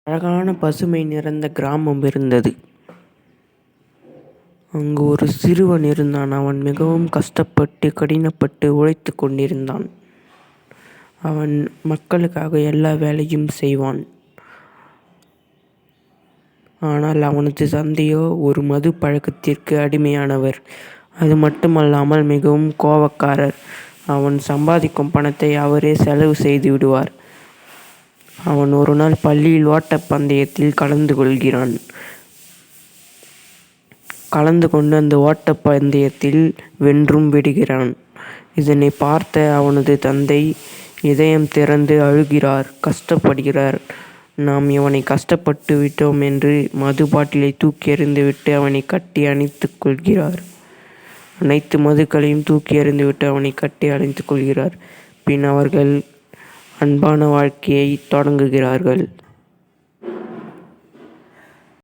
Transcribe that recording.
அழகான பசுமை நிறைந்த கிராமம் இருந்தது. அங்கு ஒரு சிறுவன் இருந்தான். அவன் மிகவும் கஷ்டப்பட்டு கடினப்பட்டு உழைத்துக் கொண்டிருந்தான். அவன் மக்களுக்காக எல்லா வேலையும் செய்வான். ஆனால் அவனது தந்தையோ ஒரு மது பழக்கத்திற்கு அடிமையானவர். அது மட்டுமல்லாமல் மிகவும் கோபக்காரர். அவன் சம்பாதிக்கும் பணத்தை அவரே செலவு செய்து விடுவார். அவன் ஒரு நாள் பள்ளியில் ஓட்டப்பந்தயத்தில் கலந்து கொள்கிறான். கலந்து கொண்டு அந்த ஓட்டப்பந்தயத்தில் வென்றும் விடுகிறான். இதனை பார்த்த அவனது தந்தை இதயம் திறந்து அழுகிறார், கஷ்டப்படுகிறார். நாம் இவனை கஷ்டப்பட்டு விட்டோம் என்று மது பாட்டிலை தூக்கி எறிந்துவிட்டு அவனை கட்டி அணைத்துக் கொள்கிறார். அனைத்து மதுக்களையும் தூக்கி எறிந்துவிட்டு அவனை கட்டி அணைத்துக் கொள்கிறார். பின் அவர்கள் அன்பான வாழ்க்கையை தொடங்குகிறார்கள்.